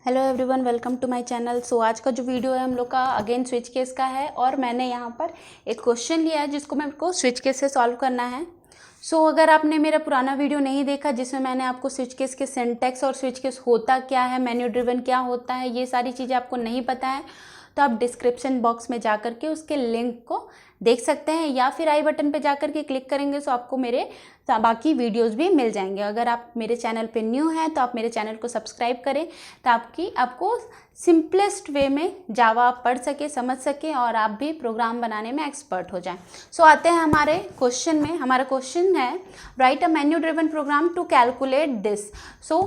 Hello everyone, welcome to my channel. So आज का जो वीडियो है हम लोग का अगेन स्विच केस का है और मैंने यहाँ पर एक क्वेश्चन लिया है जिसको मेरे को स्विच केस से सॉल्व करना है। सो अगर आपने मेरा पुराना वीडियो नहीं देखा जिसमें मैंने आपको स्विच केस के सिंटैक्स और स्विच केस होता क्या है, मेन्यू ड्रिवन क्या होता है, ये सारी चीज़ें आपको नहीं पता है तो आप डिस्क्रिप्शन बॉक्स में जा कर के उसके लिंक को देख सकते हैं या फिर आई बटन पे जा कर के क्लिक करेंगे तो आपको मेरे बाकी वीडियोस भी मिल जाएंगे। अगर आप मेरे चैनल पे न्यू हैं तो आप मेरे चैनल को सब्सक्राइब करें तो आपको सिंपलेस्ट वे में जावा आप पढ़ सके, समझ सके और आप भी प्रोग्राम बनाने में एक्सपर्ट हो जाएं। सो आते हैं हमारे क्वेश्चन में। हमारा क्वेश्चन है write a menu driven program to calculate this. So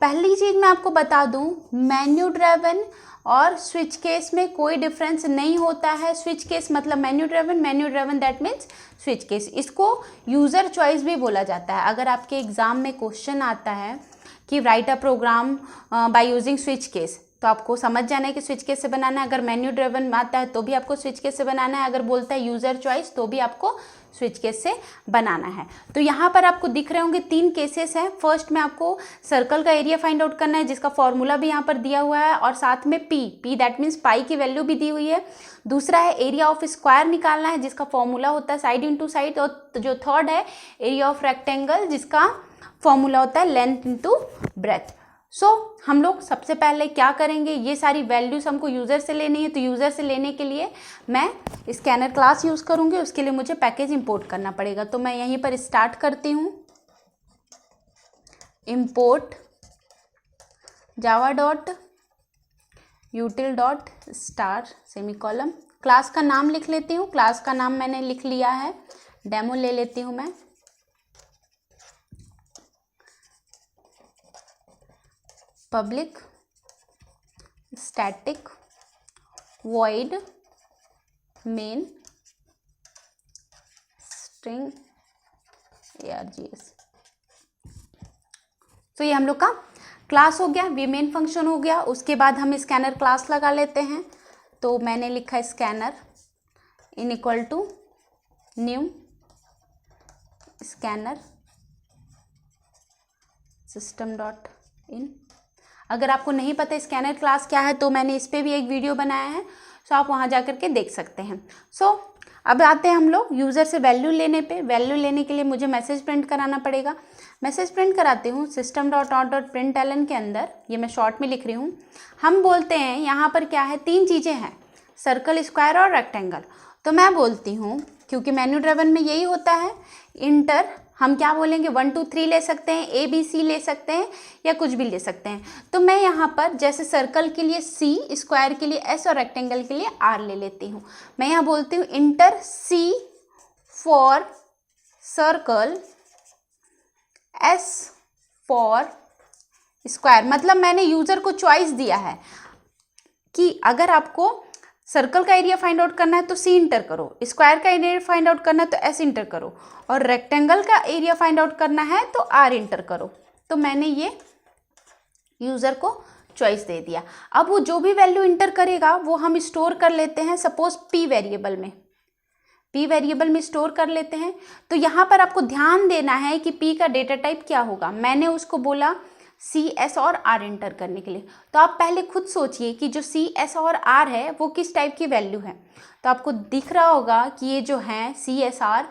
पहली चीज़ मैं आपको बता दूं, मेन्यू ड्रिवन और स्विच केस में कोई डिफरेंस नहीं होता है। स्विच केस मतलब menu driven that means switch case. इसको यूज़र चॉइस भी बोला जाता है। अगर आपके एग्जाम में क्वेश्चन आता है कि write a program by using switch case तो आपको समझ जाना है कि स्विच केस से बनाना है। अगर मेन्यू ड्रिवन आता है तो भी आपको स्विच केस से बनाना है। अगर बोलता है यूज़र चॉइस तो भी आपको स्विच केस से बनाना है। तो यहाँ पर आपको दिख रहे होंगे तीन केसेस हैं। फर्स्ट में आपको सर्कल का एरिया फाइंड आउट करना है जिसका फॉर्मूला भी यहाँ पर दिया हुआ है और साथ में पी दैट मीन्स पाई की वैल्यू भी दी हुई है। दूसरा है एरिया ऑफ स्क्वायर निकालना है जिसका फॉर्मूला होता है साइड इंटू साइड। और जो थर्ड है एरिया ऑफ रेक्टेंगल जिसका फॉर्मूला होता है लेंथ इंटू ब्रेथ। सो हम लोग सबसे पहले क्या करेंगे, ये सारी वैल्यूज हमको यूज़र से लेनी है तो यूज़र से लेने के लिए मैं स्कैनर क्लास यूज़ करूँगी। उसके लिए मुझे पैकेज इंपोर्ट करना पड़ेगा। तो मैं यहीं पर स्टार्ट करती हूँ, import Java dot util dot star semicolon. Class का नाम लिख लेती हूँ। क्लास का नाम मैंने लिख लिया है, डेमो ले लेती हूँ मैं। Public static void main string args। तो ये हम लोग का क्लास हो गया, ये मेन फंक्शन हो गया। उसके बाद हम स्कैनर क्लास लगा लेते हैं। तो मैंने लिखा scanner in equal to new scanner system dot in. अगर आपको नहीं पता स्कैनर क्लास क्या है तो मैंने इस पर भी एक वीडियो बनाया है, सो आप वहाँ जा कर के देख सकते हैं। सो अब आते हैं हम लोग यूज़र से वैल्यू लेने पे। वैल्यू लेने के लिए मुझे मैसेज प्रिंट कराना पड़ेगा। मैसेज प्रिंट कराती हूँ system dot out dot print ln के अंदर। ये मैं शॉर्ट में लिख रही हूँ। हम बोलते हैं यहाँ पर क्या है, तीन चीज़ें हैं, सर्कल, स्क्वायर और रेक्टेंगल। तो मैं बोलती हूँ क्योंकि मेन्यू ड्रिवन में यही होता है, इंटर हम क्या बोलेंगे 1 2 3 ले सकते हैं, ABC ले सकते हैं या कुछ भी ले सकते हैं। तो मैं यहाँ पर जैसे सर्कल के लिए C, स्क्वायर के लिए S और रेक्टेंगल के लिए R ले लेती हूँ। मैं यहाँ बोलती हूँ inter C for circle, S for square. मतलब मैंने यूज़र को चॉइस दिया है कि अगर आपको सर्कल का एरिया फाइंड आउट करना है तो C इंटर करो, स्क्वायर का एरिया फाइंड आउट करना है तो S इंटर करो और रेक्टेंगल का एरिया फाइंड आउट करना है तो R इंटर करो। तो मैंने ये यूज़र को चॉइस दे दिया। अब वो जो भी वैल्यू इंटर करेगा वो हम स्टोर कर लेते हैं, सपोज P वेरिएबल में स्टोर कर लेते हैं। तो यहाँ पर आपको ध्यान देना है कि P का डेटा टाइप क्या होगा। मैंने उसको बोला C, S और R इंटर करने के लिए। तो आप पहले खुद सोचिए कि जो C, S और R है वो किस टाइप की वैल्यू है। तो आपको दिख रहा होगा कि ये जो है C, S, R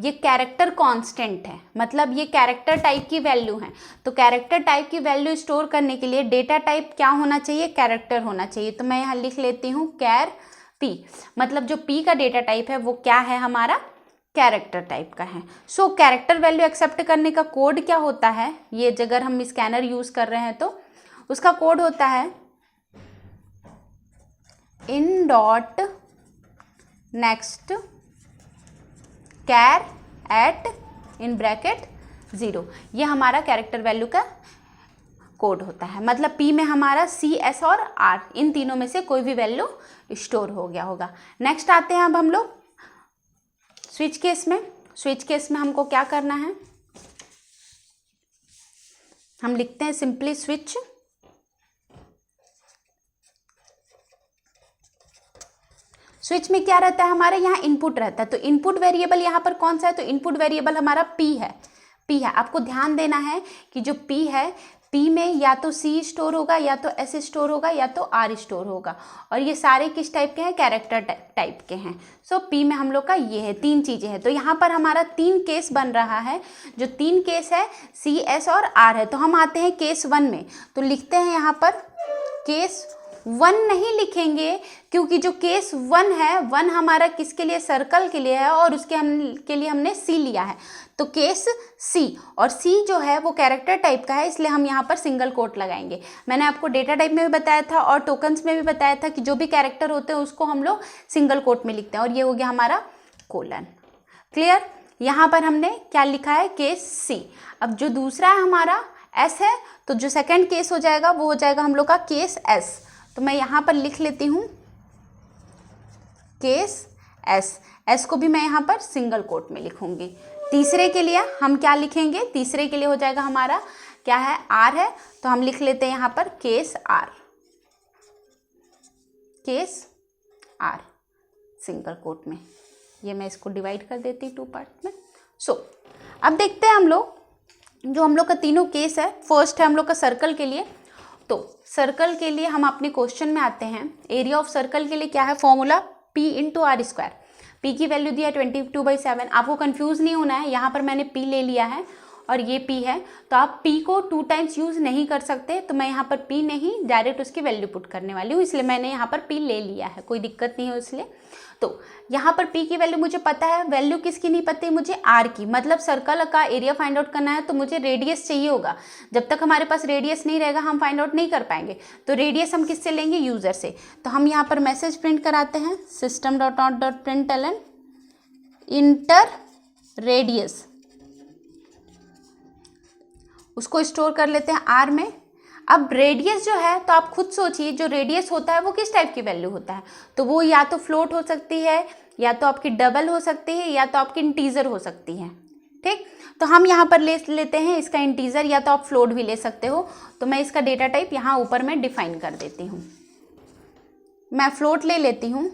ये कैरेक्टर कांस्टेंट है, मतलब ये कैरेक्टर टाइप की वैल्यू है। तो कैरेक्टर टाइप की वैल्यू स्टोर करने के लिए डेटा टाइप क्या होना चाहिए, कैरेक्टर होना चाहिए। तो मैं यहाँ लिख लेती हूँ कैर P, मतलब जो P का डेटा टाइप है वो क्या है, हमारा कैरेक्टर टाइप का है। सो कैरेक्टर वैल्यू एक्सेप्ट करने का कोड क्या होता है, ये अगर हम स्कैनर यूज कर रहे हैं तो उसका कोड होता है in dot next char at in bracket 0। ये हमारा कैरेक्टर वैल्यू का कोड होता है। मतलब P में हमारा C, S और R इन तीनों में से कोई भी वैल्यू स्टोर हो गया होगा। नेक्स्ट आते हैं अब हम लोग स्विच केस में। स्विच केस में हमको क्या करना है, हम लिखते हैं सिंपली स्विच स्विच में क्या रहता है, हमारे यहाँ इनपुट रहता है। तो इनपुट वेरिएबल यहाँ पर कौन सा है, तो इनपुट वेरिएबल हमारा P है। आपको ध्यान देना है कि जो P है पी में या तो सी स्टोर होगा, या तो एस स्टोर होगा, या तो आर स्टोर होगा। और ये सारे किस टाइप के हैं? कैरेक्टर टाइप के हैं। सो पी में हम लोग का ये है, 3 चीज़ें हैं। तो यहाँ पर हमारा 3 केस बन रहा है। जो 3 केस है सी, एस और आर है। तो हम आते हैं केस 1 में। तो लिखते हैं यहाँ पर केस 1 नहीं लिखेंगे, क्योंकि जो केस 1 है 1 हमारा किसके लिए? सर्कल के लिए है, और उसके के लिए हमने सी लिया है। तो केस सी, और सी जो है वो कैरेक्टर टाइप का है, इसलिए हम यहाँ पर सिंगल कोट लगाएंगे। मैंने आपको डेटा टाइप में भी बताया था और टोकन्स में भी बताया था कि जो भी कैरेक्टर होते हैं उसको हम लोग सिंगल कोट में लिखते हैं। और ये हो गया हमारा कोलन। क्लियर? यहाँ पर हमने क्या लिखा है? केस सी। अब जो दूसरा है हमारा एस है, तो जो सेकेंड केस हो जाएगा वो हो जाएगा हम लोग का केस एस। तो मैं यहाँ पर लिख लेती हूँ केस एस। एस को भी मैं यहाँ पर सिंगल कोट में लिखूंगी। तीसरे के लिए हम क्या लिखेंगे? तीसरे के लिए हो जाएगा हमारा क्या है? आर है। तो हम लिख लेते हैं यहाँ पर case r, case r single quote में। ये मैं इसको डिवाइड कर देती 2 पार्ट में। सो अब देखते हैं हम लोग जो हम लोग का तीनों केस है। फर्स्ट है हम लोग का सर्कल के लिए। तो सर्कल के लिए हम अपने क्वेश्चन में आते हैं। एरिया ऑफ सर्कल के लिए क्या है? Formula pi into r square. Pi की वैल्यू दिया है 22/7। आपको कंफ्यूज नहीं होना है, यहाँ पर मैंने पी ले लिया है और ये पी है। तो आप पी को 2 टाइम्स यूज नहीं कर सकते, तो मैं यहाँ पर पी नहीं डायरेक्ट उसकी वैल्यू पुट करने वाली हूँ, इसलिए मैंने यहाँ पर पी ले लिया है, कोई दिक्कत नहीं है इसलिए। तो यहाँ पर पी की वैल्यू मुझे पता है। वैल्यू किसकी नहीं पता है? मुझे आर की। मतलब सर्कल का एरिया फाइंड आउट करना है तो मुझे रेडियस चाहिए होगा। जब तक हमारे पास रेडियस नहीं रहेगा हम फाइंड आउट नहीं कर पाएंगे। तो रेडियस हम किससे लेंगे? यूजर से। तो हम यहाँ पर मैसेज प्रिंट कराते हैं, system.out.println इंटर रेडियस। उसको स्टोर कर लेते हैं आर में। अब रेडियस जो है, तो आप खुद सोचिए जो रेडियस होता है वो किस टाइप की वैल्यू होता है? तो वो या तो फ्लोट हो सकती है, या तो आपकी डबल हो सकती है, या तो आपकी इंटीजर हो सकती है। ठीक, तो हम यहाँ पर ले लेते हैं इसका इंटीजर, या तो आप फ्लोट भी ले सकते हो। तो मैं इसका डेटा टाइप यहाँ ऊपर में डिफाइन कर देती हूँ। मैं फ्लोट ले लेती हूँ,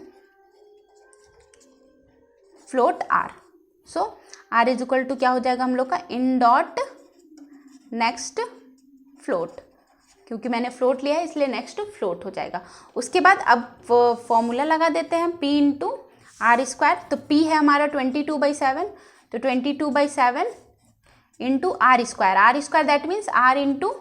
float r. So r is equal to क्या हो जाएगा हम लोग का? In dot next float. क्योंकि मैंने फ्लोट लिया है इसलिए नेक्स्ट फ्लोट हो जाएगा। उसके बाद अब फॉर्मूला लगा देते हैं पी इंटू आर स्क्वायर। तो पी है हमारा 22/7, तो 22/7 into r square. R square that means r into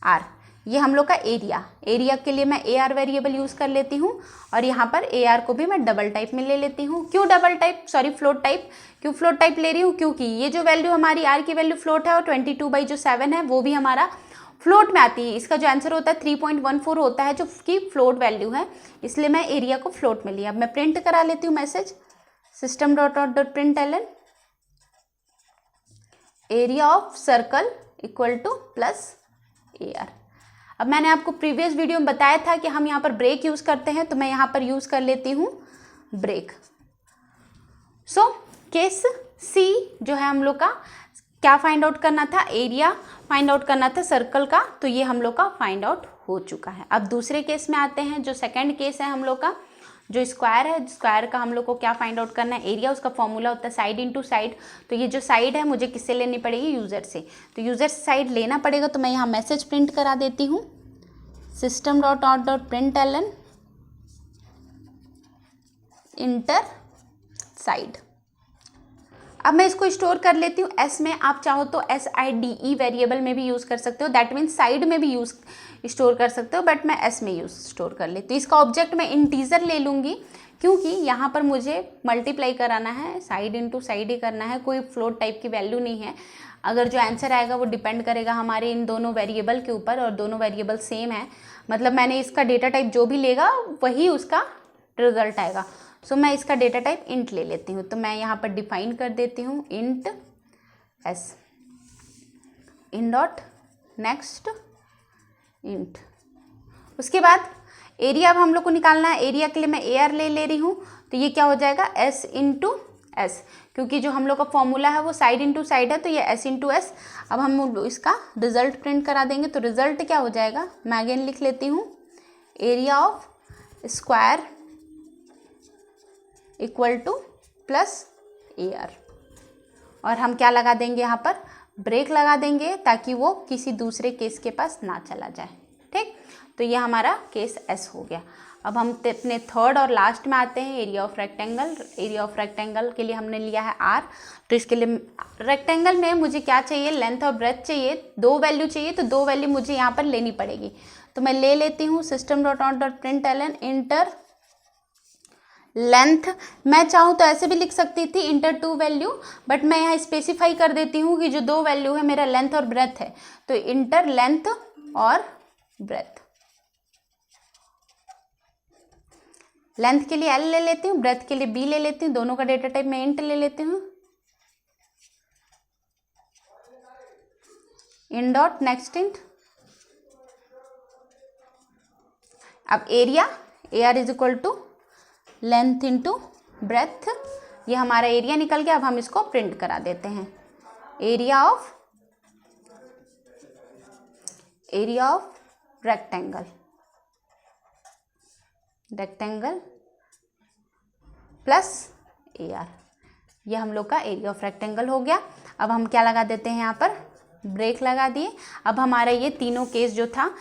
r. ये हम लोग का एरिया। एरिया के लिए मैं ए आर वेरिएबल यूज़ कर लेती हूँ, और यहाँ पर ए आर को भी मैं डबल टाइप में ले लेती हूँ। क्यों double type? Sorry float type. क्यों फ्लोट टाइप ले रही हूँ? क्योंकि ये जो वैल्यू हमारी आर की वैल्यू फ्लोट है, और 22/7 है वो भी हमारा फ्लोट में आती है। इसका जो आंसर होता है 3.14 होता है, जो कि फ्लोट वैल्यू है, इसलिए मैं एरिया को फ्लोट में लिया। अब मैं प्रिंट करा लेती हूँ message, system.out.println area of circle equal two plus A R. अब मैंने आपको प्रीवियस वीडियो में बताया था कि हम यहाँ पर ब्रेक यूज करते हैं, तो मैं यहाँ पर यूज कर लेती हूँ ब्रेक। सो केस सी जो है हम लोग का क्या फाइंड आउट करना था? एरिया फाइंड आउट करना था सर्कल का, तो ये हम लोग का फाइंड आउट हो चुका है। अब दूसरे केस में आते हैं। जो सेकंड केस है हम लोग का, जो स्क्वायर है, स्क्वायर का हम लोग को क्या फाइंड आउट करना है? एरिया। उसका फॉर्मूला होता है साइड इंटू साइड। तो ये जो साइड है मुझे किससे लेनी पड़ेगी? यूजर से। तो यूजर से साइड लेना पड़ेगा, तो मैं यहाँ मैसेज प्रिंट करा देती हूँ, system.out.println इंटर साइड। अब मैं इसको स्टोर कर लेती हूँ एस में। आप चाहो तो SIDE वेरिएबल में भी यूज़ कर सकते हो, दैट मीन्स साइड में भी यूज़ स्टोर कर सकते हो, बट मैं एस में यूज़ स्टोर कर लेती हूँ। इसका ऑब्जेक्ट मैं इंटीजर ले लूँगी, क्योंकि यहाँ पर मुझे मल्टीप्लाई कराना है, साइड इंटू साइड ही करना है, कोई फ्लोट टाइप की वैल्यू नहीं है। अगर जो आंसर आएगा वो डिपेंड करेगा हमारे इन दोनों वेरिएबल के ऊपर, और दोनों वेरिएबल सेम है। मतलब मैंने इसका डेटा टाइप जो भी लेगा वही उसका रिजल्ट आएगा। सो मैं इसका डेटा टाइप इंट ले लेती हूँ। तो मैं यहाँ पर डिफाइन कर देती हूँ इंट एस, इन डॉट नेक्स्ट इंट। उसके बाद एरिया अब हम लोग को निकालना है। एरिया के लिए मैं ए आर ले रही हूँ, तो ये क्या हो जाएगा? एस इंटू एस, क्योंकि जो हम लोग का फॉर्मूला है वो साइड इंटू साइड है, तो ये एस इंटू एस। अब हम इसका रिजल्ट प्रिंट करा देंगे, तो रिजल्ट क्या हो जाएगा? मैं अगेन लिख लेती हूँ, area of square equal two plus A R. और हम क्या लगा देंगे यहाँ पर? ब्रेक लगा देंगे ताकि वो किसी दूसरे केस के पास ना चला जाए। ठीक, तो ये हमारा केस एस हो गया। अब हम अपने थर्ड और लास्ट में आते हैं, area of rectangle. Area of rectangle के लिए हमने लिया है आर। तो इसके लिए रेक्टेंगल में मुझे क्या चाहिए, लेंथ और ब्रेथ चाहिए, 2 वैल्यू चाहिए, तो 2 वैल्यू मुझे यहाँ पर लेनी पड़ेगी। तो मैं ले लेती हूँ system.out.println इंटर लेंथ। मैं चाहूँ तो ऐसे भी लिख सकती थी इंटर 2 वैल्यू, बट मैं यहाँ स्पेसिफाई कर देती हूँ कि जो 2 वैल्यू है मेरा लेंथ और ब्रेथ है, तो इंटर लेंथ और ब्रेथ। लेंथ के लिए एल ले लेती हूँ, ब्रेथ के लिए बी ले लेती हूँ, दोनों का डेटा टाइप मैं इंट ले लेती हूँ। In dot next int. अब area, A R is equal to length into breadth, ये हमारा एरिया निकल गया। अब हम इसको प्रिंट करा देते हैं, area of rectangle plus A R, ये हम लोग का एरिया ऑफ रेक्टेंगल हो गया। अब हम क्या लगा देते हैं, यहाँ पर ब्रेक लगा दिए। अब हमारा ये तीनों केस जो था,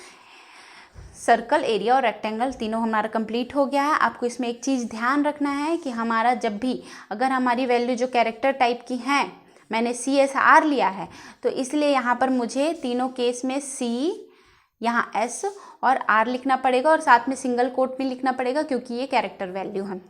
सर्कल, एरिया और रेक्टेंगल, तीनों हमारा कंप्लीट हो गया है। आपको इसमें एक चीज़ ध्यान रखना है कि हमारा जब भी अगर हमारी वैल्यू जो कैरेक्टर टाइप की हैं, मैंने CSR लिया है, तो इसलिए यहाँ पर मुझे तीनों केस में C, यहाँ S और R लिखना पड़ेगा, और साथ में सिंगल कोट भी लिखना पड़ेगा क्योंकि ये कैरेक्टर वैल्यू है।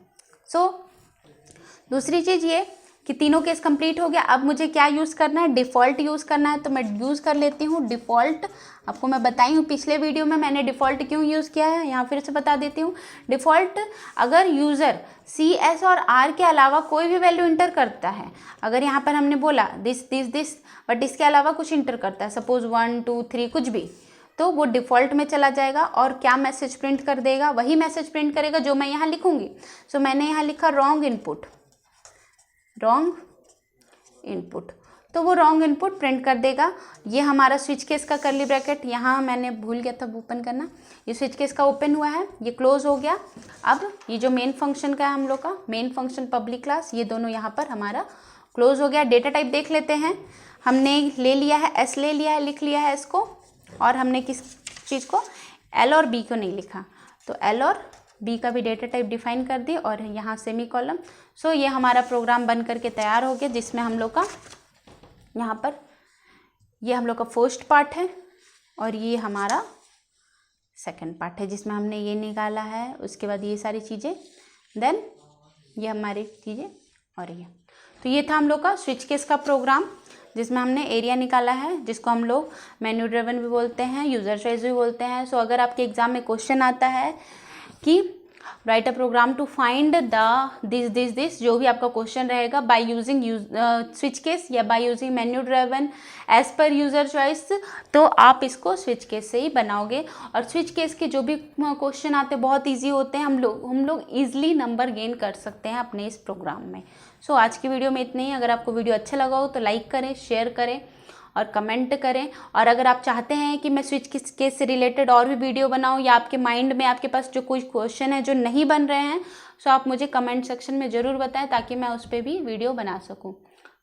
दूसरी चीज़ ये कि तीनों केस कंप्लीट हो गया। अब मुझे क्या यूज़ करना है, डिफ़ॉल्ट यूज़ करना है। तो मैं यूज़ कर लेती हूँ डिफ़ॉल्ट। आपको मैं बताई हूँ पिछले वीडियो में मैंने डिफ़ॉल्ट क्यों यूज़ किया है, यहाँ फिर से बता देती हूँ। डिफ़ॉल्ट अगर यूज़र C, S और R के अलावा कोई भी वैल्यू इंटर करता है, अगर यहाँ पर हमने बोला दिस बट इसके अलावा कुछ इंटर करता है, सपोज 1 2 3 कुछ भी, तो वो डिफ़ॉल्ट में चला जाएगा और क्या मैसेज प्रिंट कर देगा, वही मैसेज प्रिंट करेगा जो मैं यहाँ लिखूँगी। सो मैंने यहाँ लिखा रॉन्ग इनपुट, तो वो रॉन्ग इनपुट प्रिंट कर देगा। ये हमारा स्विच केस का करली ब्रैकेट, यहाँ मैंने भूल गया था ओपन करना, ये स्विच केस का ओपन हुआ है, ये क्लोज हो गया। अब ये जो मेन फंक्शन का है हम लोग का, मेन फंक्शन पब्लिक क्लास, ये दोनों यहाँ पर हमारा क्लोज हो गया। डेटा टाइप देख लेते हैं, हमने ले लिया है एस, ले लिया है, लिख लिया है इसको, और हमने किस चीज़ को, एल और बी को नहीं लिखा, तो एल और बी का भी डेटा टाइप डिफाइन कर दी और यहाँ सेमी कॉलम। सो ये हमारा प्रोग्राम बन करके तैयार हो गया, जिसमें हम लोग का यहाँ पर ये हम लोग का फर्स्ट पार्ट है और ये हमारा सेकंड पार्ट है जिसमें हमने ये निकाला है। उसके बाद ये सारी चीज़ें, देन ये हमारी चीज़ें और ये, तो ये था हम लोग का स्विच केस का प्रोग्राम जिसमें हमने एरिया निकाला है, जिसको हम लोग मेन्यू ड्रिवन भी बोलते हैं, यूज़र चॉइस भी बोलते हैं। सो अगर आपके एग्जाम में क्वेश्चन आता है कि write a program to find the this जो भी आपका क्वेश्चन रहेगा बाय यूजिंग स्विच केस या by using menu driven as per user choice, तो आप इसको स्विच केस से ही बनाओगे। और स्विच केस के जो भी क्वेश्चन आते हैं बहुत इजी होते हैं, हम लोग ईजिली नंबर गेन कर सकते हैं अपने इस प्रोग्राम में। सो आज की वीडियो में इतना ही। अगर आपको वीडियो अच्छा लगा हो तो लाइक करें, शेयर करें और कमेंट करें। और अगर आप चाहते हैं कि मैं स्विच केस से रिलेटेड और भी वीडियो बनाऊं, या आपके माइंड में आपके पास जो कोई क्वेश्चन है जो नहीं बन रहे हैं, सो आप मुझे कमेंट सेक्शन में ज़रूर बताएं ताकि मैं उस पर भी वीडियो बना सकूं।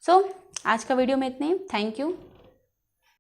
सो आज का वीडियो में इतना ही। Thank you.